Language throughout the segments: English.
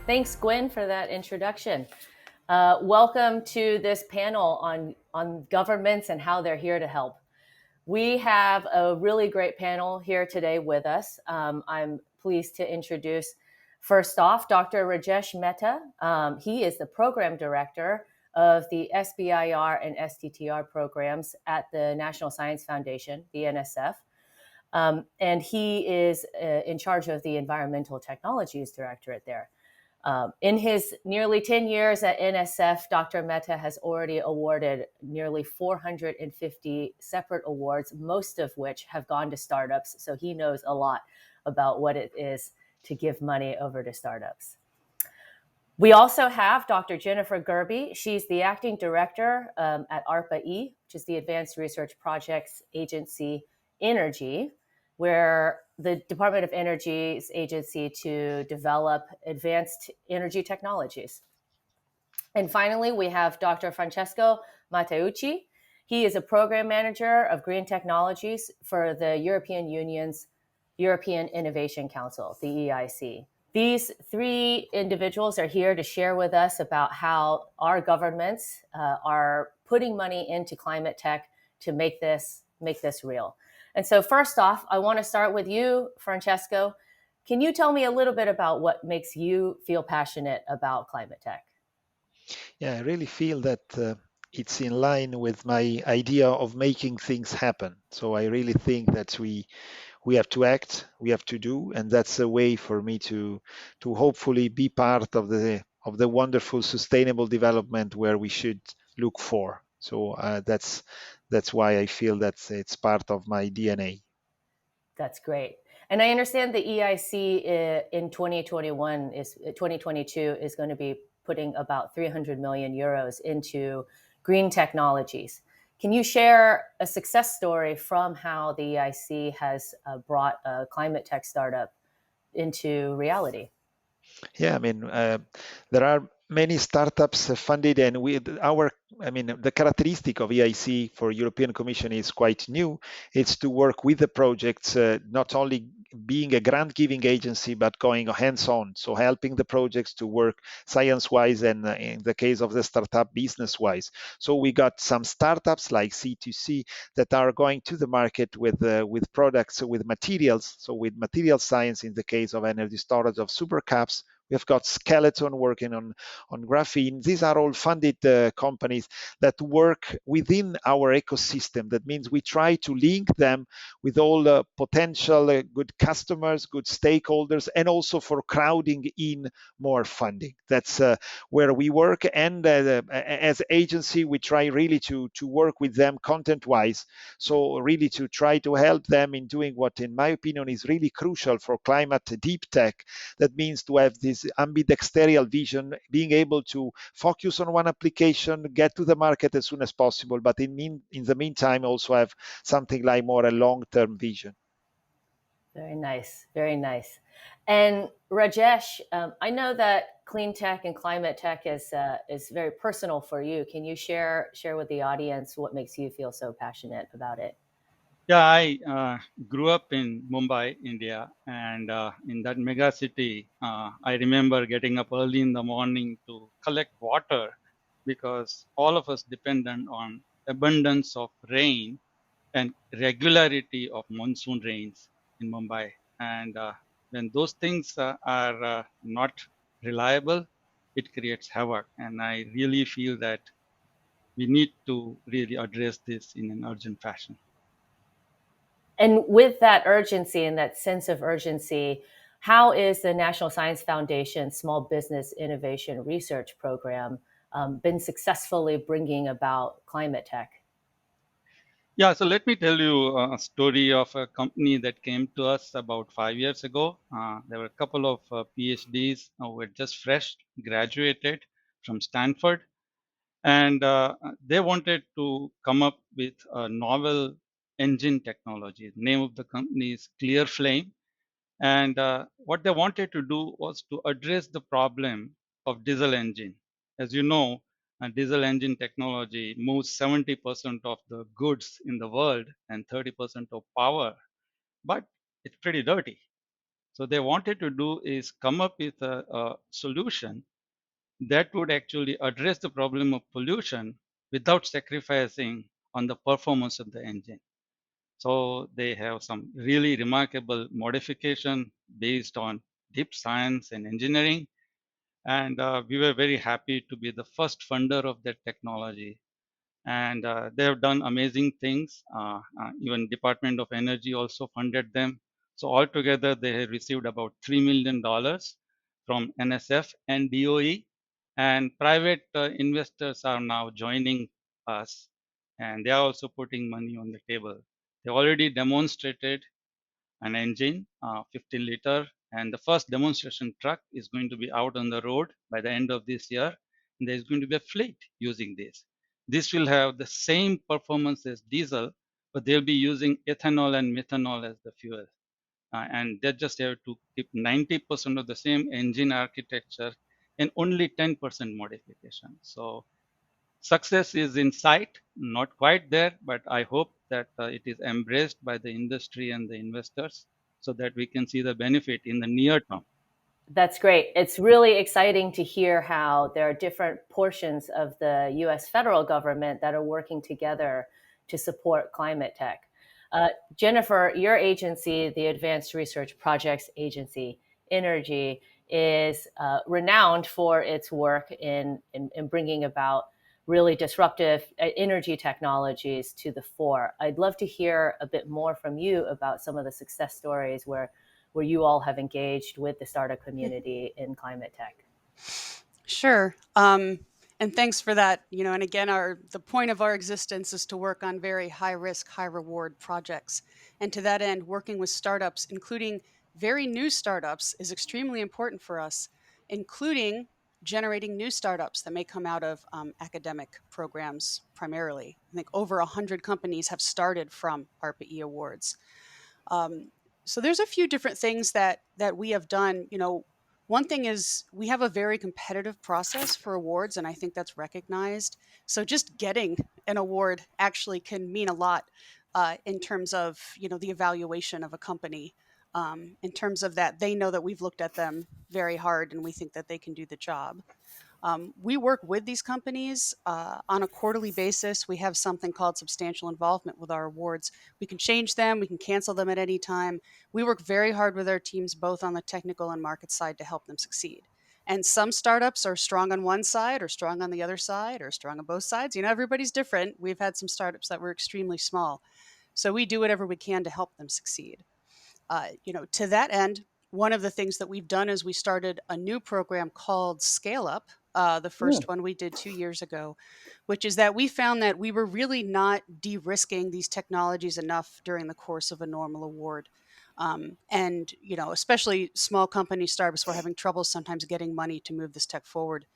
Thanks, Gwen, for that introduction. Welcome to this panel on governments and how they're here to help. We have a really great panel here today with us. I'm pleased to introduce, first off, Dr. Rajesh Mehta. He is the program director of the SBIR and STTR programs at the National Science Foundation, the NSF. And he is in charge of the Environmental Technologies Directorate there. In his nearly 10 years at NSF, Dr. Mehta has already awarded nearly 450 separate awards, most of which have gone to startups. So he knows a lot about what it is to give money over to startups. We also have Dr. Jennifer Gerbi. She's the acting director at ARPA-E, which is the Advanced Research Projects Agency Energy, where the Department of Energy's agency to develop advanced energy technologies. And finally, we have Dr. Francesco Matteucci. He is a program manager of green technologies for the European Union's European Innovation Council, the EIC. These three individuals are here to share with us about how our governments are putting money into climate tech to make this real. And so first off, I want to start with you, Francesco. Can you tell me a little bit about what makes you feel passionate about climate tech? Yeah, I really feel that it's in line with my idea of making things happen. So I really think that we have to act, we have to do, and that's a way for me to hopefully be part of the wonderful sustainable development where we should look for. So that's why I feel that it's part of my DNA. That's great. And I understand the EIC in 2022 is going to be putting about 300 million euros into green technologies. Can you share a success story from how the EIC has brought a climate tech startup into reality? Yeah, I mean, there are many startups funded, and the characteristic of EIC for European Commission is quite new. It's to work with the projects, not only being a grant-giving agency, but going hands-on, so helping the projects to work science-wise and in the case of the startup, business-wise. So we got some startups like C2C that are going to the market with products, with materials, so with material science in the case of energy storage of supercaps. We've got Skeleton working on graphene. These are all funded companies that work within our ecosystem. That means we try to link them with all potential good customers, good stakeholders, and also for crowding in more funding. That's where we work. And as agency, we try really to work with them content-wise. So really to try to help them in doing what, in my opinion, is really crucial for climate deep tech. That means to have this ambidexterial vision, being able to focus on one application, get to the market as soon as possible, but in the meantime also have something like more a long-term vision. Very nice, very nice. And Rajesh, I know that clean tech and climate tech is very personal for you. Can you share with the audience what makes you feel so passionate about it? Yeah, I grew up in Mumbai, India, and in that mega city, I remember getting up early in the morning to collect water because all of us dependent on abundance of rain and regularity of monsoon rains in Mumbai. And when those things are not reliable, it creates havoc. And I really feel that we need to really address this in an urgent fashion. And with that urgency and that sense of urgency, how is the National Science Foundation Small Business Innovation Research Program been successfully bringing about climate tech? Yeah, so let me tell you a story of a company that came to us about 5 years ago. There were a couple of PhDs who had just fresh graduated from Stanford, and they wanted to come up with a novel engine technology. The name of the company is Clear Flame, and what they wanted to do was to address the problem of diesel engine. As you know, diesel engine technology moves 70% of the goods in the world and 30% of power, but it's pretty dirty. So they wanted to do is come up with a solution that would actually address the problem of pollution without sacrificing on the performance of the engine. So they have some really remarkable modification based on deep science and engineering. And we were very happy to be the first funder of that technology. And they have done amazing things. Even Department of Energy also funded them. So altogether, they have received about $3 million from NSF and DOE. And private investors are now joining us, and they are also putting money on the table. They already demonstrated an engine, 50 liter, and the first demonstration truck is going to be out on the road by the end of this year. And there's going to be a fleet using this. This will have the same performance as diesel, but they'll be using ethanol and methanol as the fuel. And they just have to keep 90% of the same engine architecture and only 10% modification. So success is in sight, not quite there, but I hope that it is embraced by the industry and the investors so that we can see the benefit in the near term. That's great. It's really exciting to hear how there are different portions of the US federal government that are working together to support climate tech. Jennifer, your agency, the Advanced Research Projects Agency, Energy, is renowned for its work in bringing about really disruptive energy technologies to the fore. I'd love to hear a bit more from you about some of the success stories where you all have engaged with the startup community in climate tech. Sure. And thanks for that. And again, the point of our existence is to work on very high risk, high reward projects. And to that end, working with startups, including very new startups, is extremely important for us, including generating new startups that may come out of academic programs primarily. I think over 100 companies have started from ARPA-E awards. So there's a few different things that we have done. One thing is we have a very competitive process for awards, and I think that's recognized. So just getting an award actually can mean a lot in terms of the evaluation of a company. In terms of that, they know that we've looked at them very hard, and we think that they can do the job. We work with these companies on a quarterly basis. We have something called substantial involvement with our awards. We can change them. We can cancel them at any time. We work very hard with our teams, both on the technical and market side, to help them succeed. And some startups are strong on one side or strong on the other side or strong on both sides. Everybody's different. We've had some startups that were extremely small. So we do whatever we can to help them succeed. To that end, one of the things that we've done is we started a new program called Scale Up. The first one we did 2 years ago, which is that we found that we were really not de-risking these technologies enough during the course of a normal award. And especially small company startups were having trouble sometimes getting money to move this tech forward.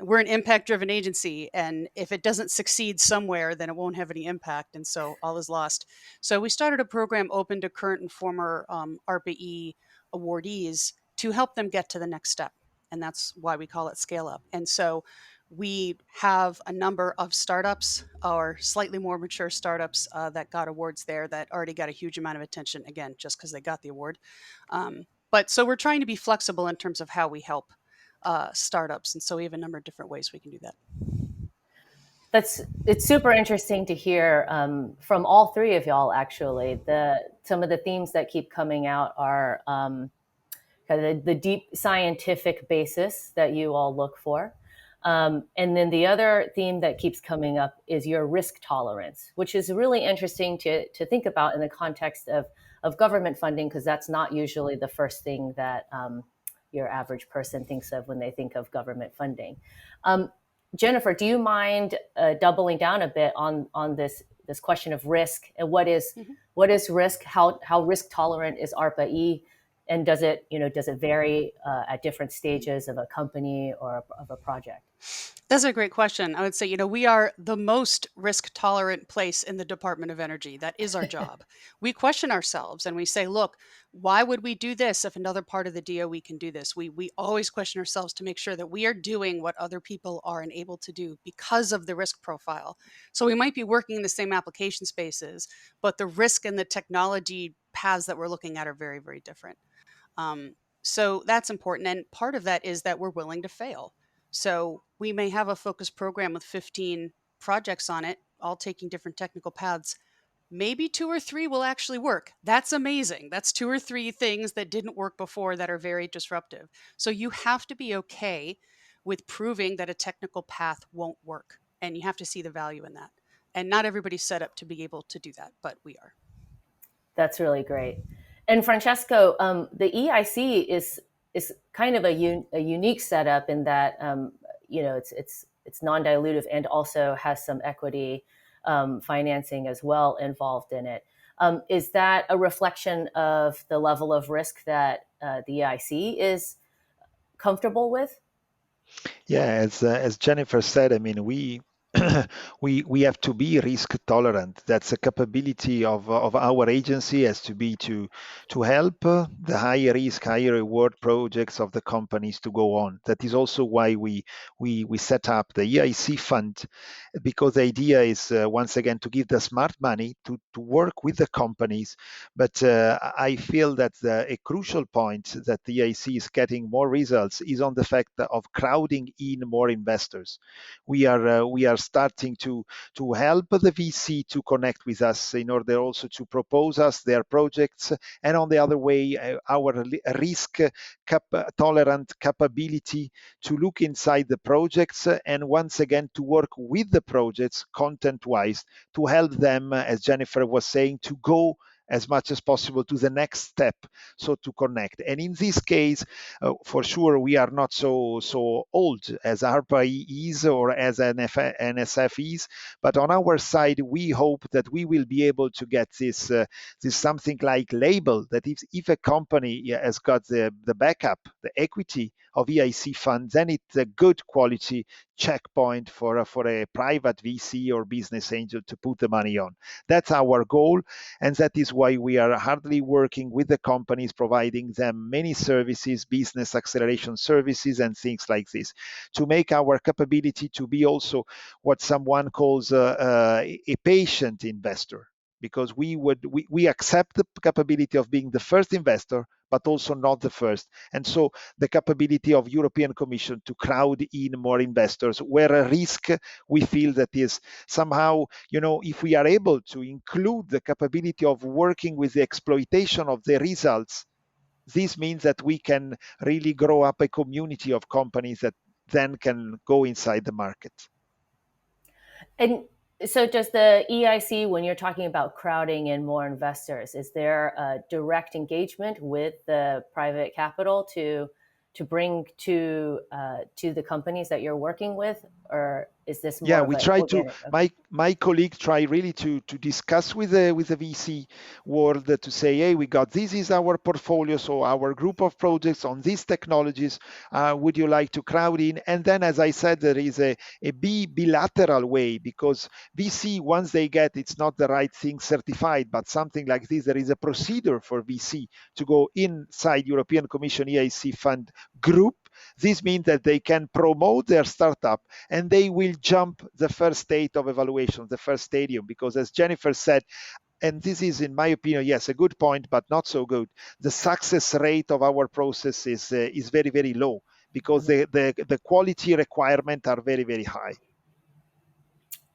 We're an impact-driven agency, and if it doesn't succeed somewhere, then it won't have any impact, and so all is lost. So we started a program open to current and former ARPA-E awardees to help them get to the next step, and that's why we call it Scale Up. And so we have a number of startups or slightly more mature startups that got awards there that already got a huge amount of attention, again, just because they got the award. But so we're trying to be flexible in terms of how we help startups. And so we have a number of different ways we can do that. It's super interesting to hear from all three of y'all, actually. Some of the themes that keep coming out are kind of the deep scientific basis that you all look for. And then the other theme that keeps coming up is your risk tolerance, which is really interesting to think about in the context of government funding, because that's not usually the first thing that your average person thinks of when they think of government funding. Jennifer, do you mind doubling down a bit on this question of risk and what is risk? How risk tolerant is ARPA-E, and does it vary at different stages of a company or of a project? That's a great question. I would say, we are the most risk tolerant place in the Department of Energy. That is our job. We question ourselves and we say, look, why would we do this if another part of the DOE can do this? We always question ourselves to make sure that we are doing what other people are unable to do because of the risk profile. So we might be working in the same application spaces, but the risk and the technology paths that we're looking at are very, very different. So that's important. And part of that is that we're willing to fail. So we may have a focused program with 15 projects on it, all taking different technical paths. Maybe 2 or 3 will actually work. That's amazing. That's 2 or 3 things that didn't work before that are very disruptive. So you have to be okay with proving that a technical path won't work. And you have to see the value in that. And not everybody's set up to be able to do that, but we are. That's really great. And Francesco, the EIC is kind of a unique setup in that it's non-dilutive and also has some equity financing as well involved in it. Is that a reflection of the level of risk that the EIC is comfortable with? Yeah, as Jennifer said, I mean, we have to be risk tolerant. That's a capability of our agency has to be to help the higher risk, higher reward projects of the companies to go on. That is also why we set up the EIC fund, because the idea is once again to give the smart money to work with the companies. But I feel that a crucial point that the EIC is getting more results is on the fact of crowding in more investors. We are starting to help the VC to connect with us in order also to propose us their projects, and on the other way, our risk tolerant capability to look inside the projects and once again to work with the projects content wise to help them, as Jennifer was saying, to go as much as possible to the next step, so to connect. And in this case, for sure, we are not so old as ARPA-E is or as NSF is, but on our side, we hope that we will be able to get this something like label that if a company has got the backup, the equity of EIC fund, then it's a good quality checkpoint for a private VC or business angel to put the money on. That's our goal, and that is why we are hardly working with the companies, providing them many services, business acceleration services, and things like this, to make our capability to be also what someone calls a patient investor, because we accept the capability of being the first investor, but also not the first. And so the capability of European Commission to crowd in more investors, where a risk we feel that is somehow, if we are able to include the capability of working with the exploitation of the results, this means that we can really grow up a community of companies that then can go inside the market. And so does the EIC, when you're talking about crowding in more investors, is there a direct engagement with the private capital to bring to the companies that you're working with, or is this more? Yeah, of we an try organic? to. My colleague try really to discuss with the VC world to say, hey, we got this is our portfolio, so our group of projects on these technologies. Would you like to crowd in? And then, as I said, there is a bilateral way, because VC, once they get, it's not the right thing certified, but something like this, there is a procedure for VC to go inside European Commission EIC fund group. This means that they can promote their startup and they will jump the first state of evaluation, the first stadium, because as Jennifer said, and this is, in my opinion, yes, a good point, but not so good. The success rate of our process is very, very low, because the quality requirements are very, very high.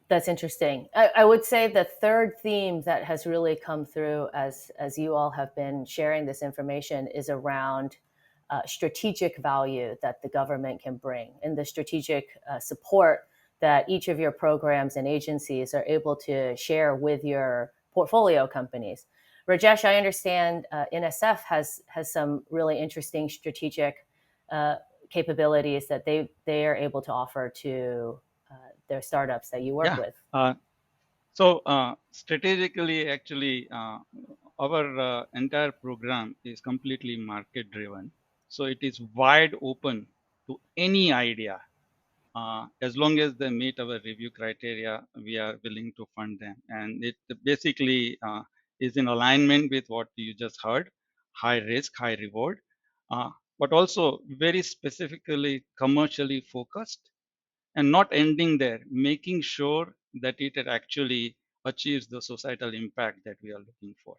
That's interesting. I would say the third theme that has really come through as you all have been sharing this information is around strategic value that the government can bring, and the strategic support that each of your programs and agencies are able to share with your portfolio companies. Rajesh, I understand NSF has some really interesting strategic capabilities that they are able to offer to their startups that you work with. So strategically, actually, our entire program is completely market driven. So it is wide open to any idea. As long as they meet our review criteria, we are willing to fund them. And it basically is in alignment with what you just heard: high risk, high reward, but also very specifically commercially focused, and not ending there, making sure that it actually achieves the societal impact that we are looking for.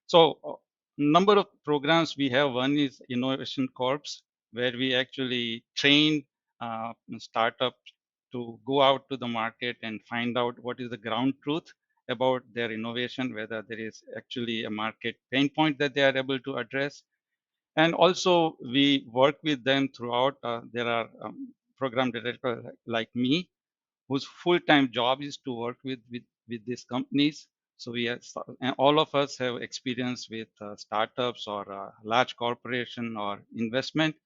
So number of programs we have. One is Innovation Corps, where we actually train startups to go out to the market and find out what is the ground truth about their innovation, whether there is actually a market pain point that they are able to address. And also we work with them throughout. There are program directors like me, whose full-time job is to work with these companies. So we are, and all of us have experience with startups or large corporation or investment.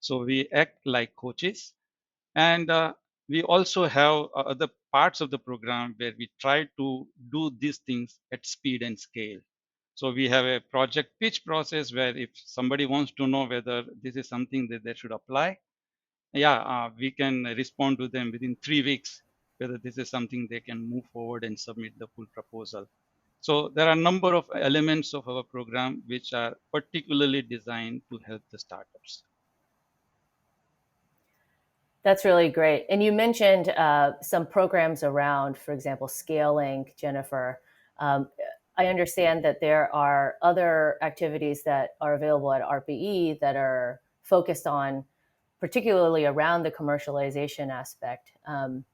So we act like coaches. And we also have other parts of the program where we try to do these things at speed and scale. So we have a project pitch process where if somebody wants to know whether this is something that they should apply, we can respond to them within 3 weeks, whether this is something they can move forward and submit the full proposal. So there are a number of elements of our program which are particularly designed to help the startups. That's really great. And you mentioned some programs around, for example, scaling, Jennifer. I understand that there are other activities that are available at ARPA-E that are focused on, particularly around the commercialization aspect. When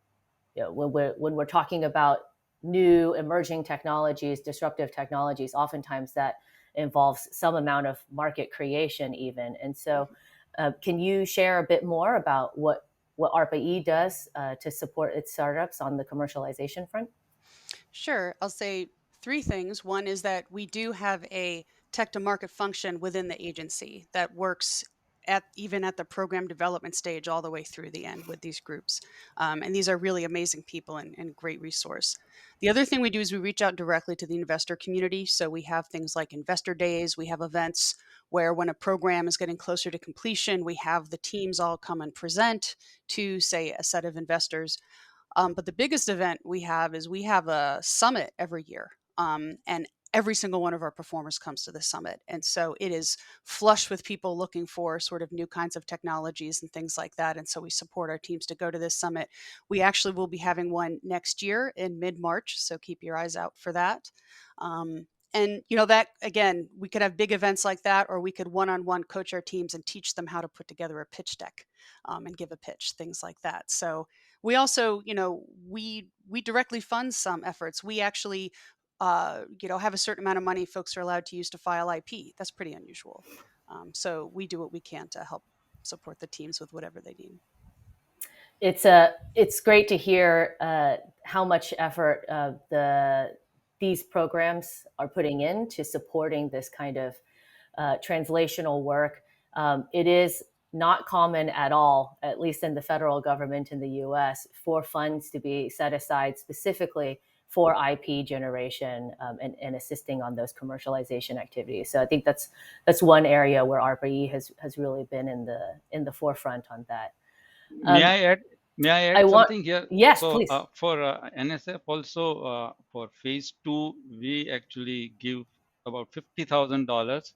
we're talking about new emerging technologies, disruptive technologies, oftentimes that involves some amount of market creation even. And so can you share a bit more about what ARPA-E does to support its startups on the commercialization front? Sure. I'll say 3 things. One is that we do have a tech to market function within the agency that works even at the program development stage all the way through the end with these groups. And these are really amazing people and great resource. The other thing we do is we reach out directly to the investor community. So we have things like investor days. We have events where when a program is getting closer to completion, we have the teams all come and present to, say, a set of investors. But the biggest event we have is we have a summit every year. And every single one of our performers comes to the summit. And so it is flush with people looking for sort of new kinds of technologies and things like that. And so we support our teams to go to this summit. We actually will be having one next year in mid-March. So keep your eyes out for that. And that, again, we could have big events like that, or we could one-on-one coach our teams and teach them how to put together a pitch deck and give a pitch, things like that. So we also, we directly fund some efforts. We actually, have a certain amount of money folks are allowed to use to file IP. That's pretty unusual. So we do what we can to help support the teams with whatever they need. It's great to hear how much effort these programs are putting into supporting this kind of translational work. It is not common at all, at least in the federal government in the US, for funds to be set aside specifically for IP generation and assisting on those commercialization activities. So I think that's one area where ARPA-E has really been in the forefront on that. May I add something here? Yes, so, please. For NSF also, for phase 2, we actually give about $50,000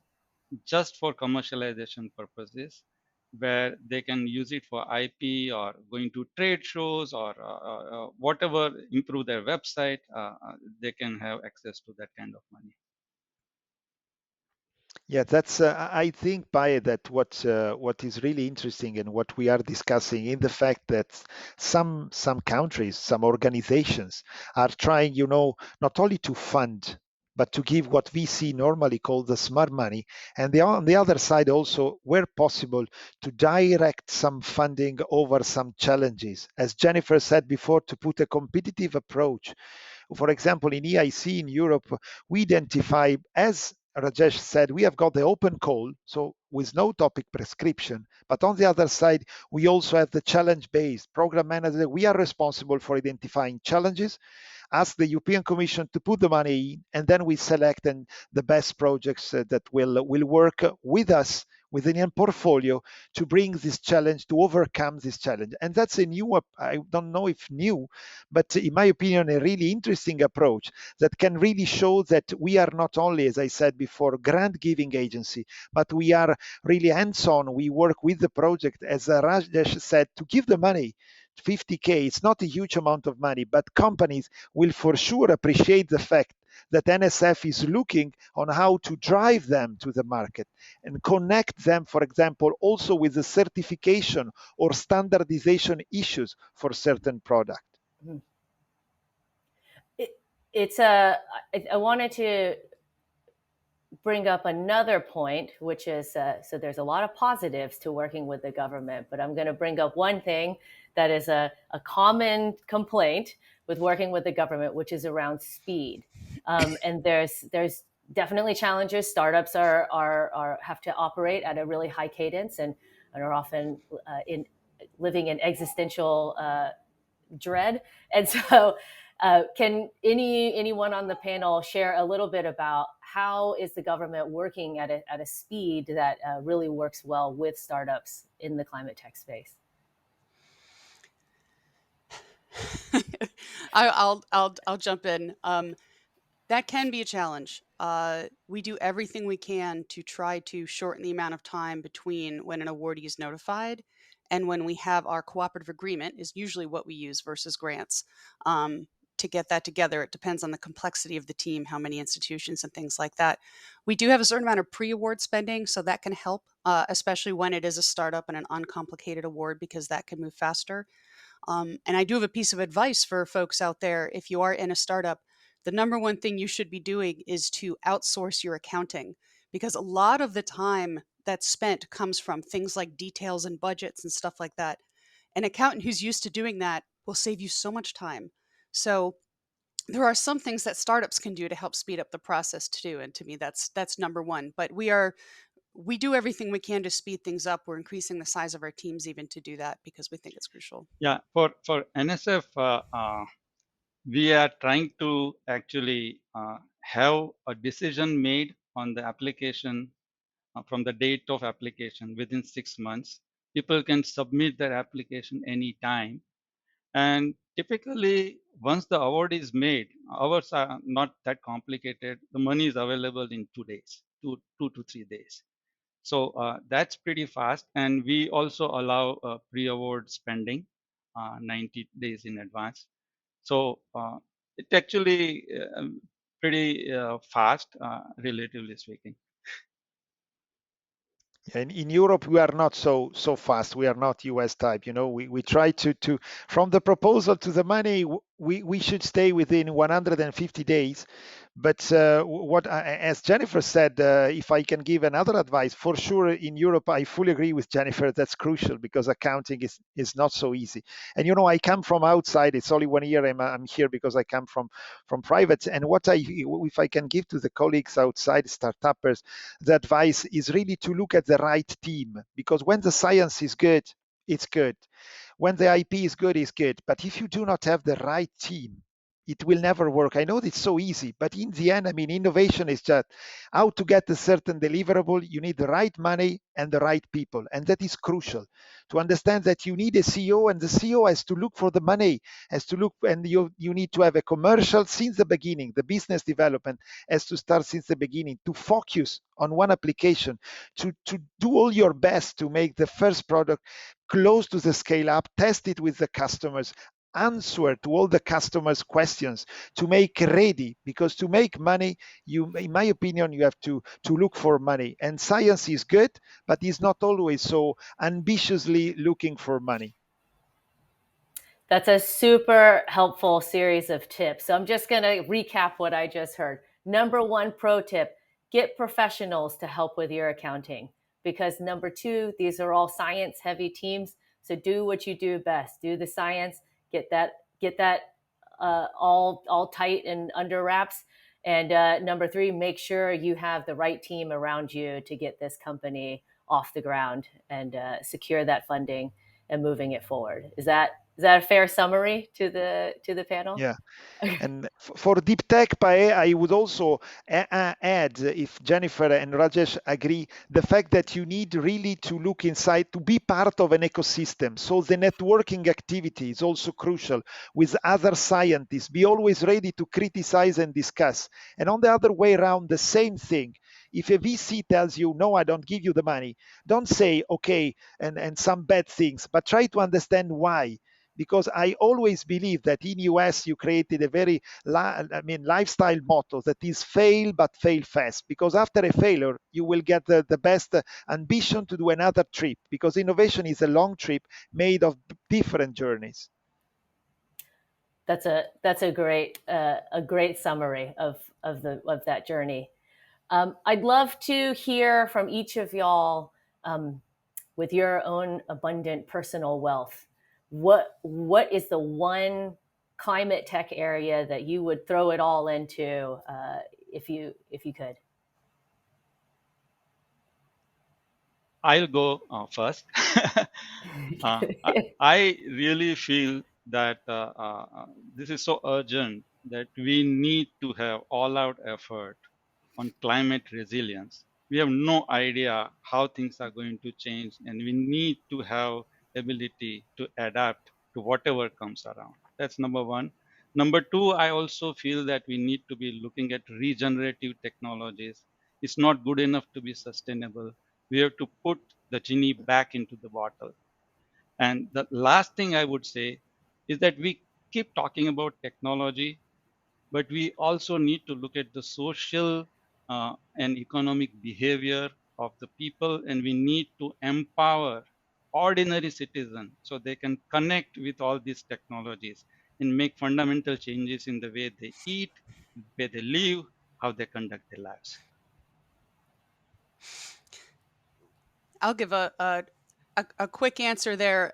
just for commercialization purposes, where they can use it for IP or going to trade shows or whatever, improve their website. They can have access to that kind of money. Yeah, that's. I think, Paye, that what is really interesting and what we are discussing in the fact that some countries, some organizations are trying, not only to fund, but to give what VC normally called the smart money, and on the other side also, where possible, to direct some funding over some challenges. As Jennifer said before, to put a competitive approach. For example, in EIC in Europe, we identify, as Rajesh said, we have got the open call, so with no topic prescription. But on the other side, we also have the challenge-based program manager. We are responsible for identifying challenges, ask the European Commission to put the money in, and then we select the best projects that will work with us within a portfolio to bring this challenge, to overcome this challenge. And that's a new, I don't know if new, but in my opinion, a really interesting approach that can really show that we are not only, as I said before, grant giving agency, but we are really hands-on. We work with the project, as Rajesh said, to give the money. 50K, it's not a huge amount of money, but companies will for sure appreciate the fact that NSF is looking on how to drive them to the market and connect them, for example, also with the certification or standardization issues for certain product. Mhm. I wanted to bring up another point, which is, so there's a lot of positives to working with the government, but I'm going to bring up one thing that is a common complaint with working with the government, which is around speed. And there's definitely challenges. Startups have to operate at a really high cadence and are often living in existential dread. And so can anyone on the panel share a little bit about how is the government working at a speed that really works well with startups in the climate tech space? I'll jump in. That can be a challenge. We do everything we can to try to shorten the amount of time between when an awardee is notified and when we have our cooperative agreement, is usually what we use versus grants. To get that together, it depends on the complexity of the team, how many institutions and things like that. We do have a certain amount of pre-award spending, so that can help, especially when it is a startup and an uncomplicated award, because that can move faster. And I do have a piece of advice for folks out there. If you are in a startup, the number one thing you should be doing is to outsource your accounting, because a lot of the time that's spent comes from things like details and budgets and stuff like that. An accountant who's used to doing that will save you so much time. So there are some things that startups can do to help speed up the process too. And to me, that's number one. But we do everything we can to speed things up. We're increasing the size of our teams even to do that because we think it's crucial. Yeah, for NSF, we are trying to actually have a decision made on the application from the date of application within 6 months. People can submit their application anytime. And typically, once the award is made, awards are not that complicated. The money is available in 2 days, two to 3 days. So that's pretty fast. And we also allow pre-award spending 90 days in advance. So it's actually pretty fast, relatively speaking. And in Europe, we are not so fast. We are not US type. You know, we try to from the proposal to the money, we should stay within 150 days. But as Jennifer said, if I can give another advice, for sure in Europe, I fully agree with Jennifer. That's crucial because accounting is not so easy. And you know, I come from outside. It's only 1 year I'm here because I come from private. And if I can give to the colleagues outside, startuppers, the advice is really to look at the right team, because when the science is good, it's good. When the IP is good, it's good. But if you do not have the right team, it will never work. I know it's so easy, but in the end, I mean, innovation is just how to get a certain deliverable. You need the right money and the right people. And that is crucial to understand that you need a CEO, and the CEO has to look for the money, has to look, and you need to have a commercial since the beginning. The business development has to start since the beginning, to focus on one application, to do all your best to make the first product close to the scale up, test it with the customers, answer to all the customers' questions, to make ready, because to make money, in my opinion, you have to look for money. And science is good, but is not always so ambitiously looking for money. That's a super helpful series of tips. So I'm just going to recap what I just heard. Number one pro tip, get professionals to help with your accounting, because number two, these are all science heavy teams. So do what you do best, do the science, get that all tight and under wraps. And number three, make sure you have the right team around you to get this company off the ground and secure that funding and moving it forward. Is that a fair summary to the panel? Yeah. And for deep tech, I would also add, if Jennifer and Rajesh agree, the fact that you need really to look inside, to be part of an ecosystem. So the networking activity is also crucial with other scientists. Be always ready to criticize and discuss. And on the other way around, the same thing. If a VC tells you, no, I don't give you the money, don't say, okay, and some bad things, but try to understand why. because I always believe that in US you created a very lifestyle motto that is fail but fail fast, because after a failure you will get the best ambition to do another trip, because innovation is a long trip made of different journeys. That's a great summary of that journey. I'd love to hear from each of y'all with your own abundant personal wealth. What is the one climate tech area that you would throw it all into if you could? I'll go first. I really feel that this is so urgent that we need to have all-out effort on climate resilience. We have no idea how things are going to change, and we need to have ability to adapt to whatever comes around. That's number one. Number two, I also feel that we need to be looking at regenerative technologies. It's not good enough to be sustainable. We have to put the genie back into the bottle. And the last thing I would say is that we keep talking about technology, but we also need to look at the social and economic behavior of the people, and we need to empower ordinary citizens so they can connect with all these technologies and make fundamental changes in the way they eat, the way they live, how they conduct their lives. I'll give a quick answer there.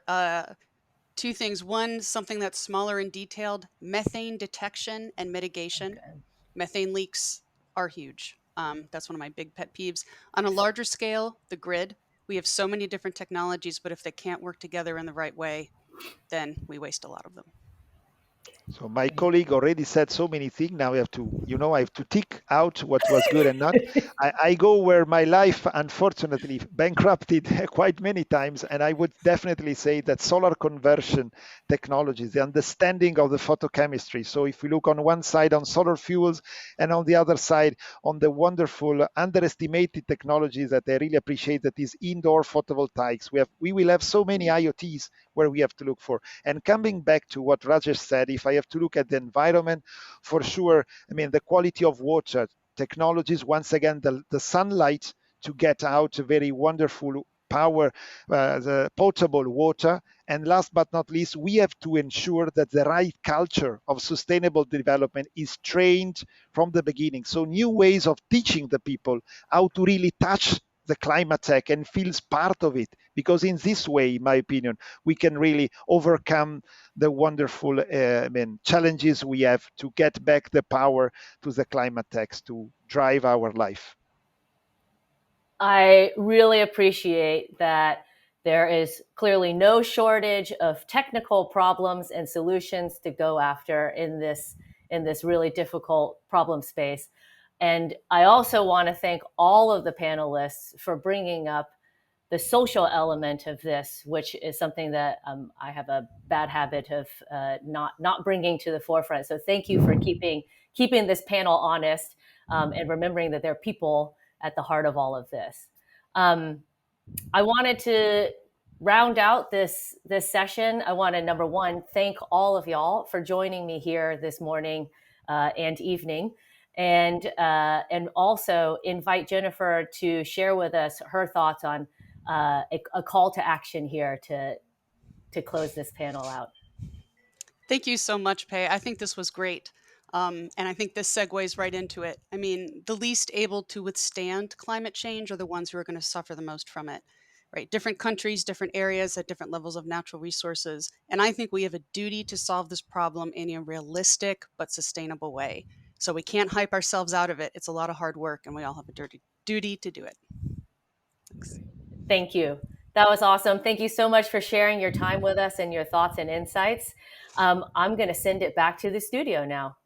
Two things. One, something that's smaller and detailed: methane detection and mitigation. Okay. Methane leaks are huge. That's one of my big pet peeves. On a larger scale, the grid. We have so many different technologies, but if they can't work together in the right way, then we waste a lot of them. So my colleague already said so many things. Now I have to tick out what was good and not. I go where my life unfortunately bankrupted quite many times, and I would definitely say that solar conversion technologies, the understanding of the photochemistry. So if we look on one side on solar fuels, and on the other side on the wonderful underestimated technologies that I really appreciate, that is indoor photovoltaics. We will have so many IoTs where we have to look for. And coming back to what Rajesh said, if I have to look at the environment, for sure, the quality of water technologies, once again, the sunlight to get out a very wonderful power, the potable water. And last but not least, we have to ensure that the right culture of sustainable development is trained from the beginning. So new ways of teaching the people how to really touch the climate tech and feels part of it, because in this way, in my opinion, we can really overcome the wonderful challenges we have to get back the power to the climate techs to drive our life. I really appreciate that there is clearly no shortage of technical problems and solutions to go after in this really difficult problem space. And I also want to thank all of the panelists for bringing up the social element of this, which is something that I have a bad habit of not bringing to the forefront. So thank you for keeping this panel honest and remembering that there are people at the heart of all of this. I wanted to round out this session. I want to, number one, thank all of y'all for joining me here this morning and evening. And also invite Jennifer to share with us her thoughts on a call to action here to close this panel out. Thank you so much, Pei. I think this was great. And I think this segues right into it. The least able to withstand climate change are the ones who are going to suffer the most from it, right? Different countries, different areas at different levels of natural resources. And I think we have a duty to solve this problem in a realistic but sustainable way. So we can't hype ourselves out of it. It's a lot of hard work, and we all have a duty to do it. Thanks. Thank you. That was awesome. Thank you so much for sharing your time with us and your thoughts and insights. I'm going to send it back to the studio now.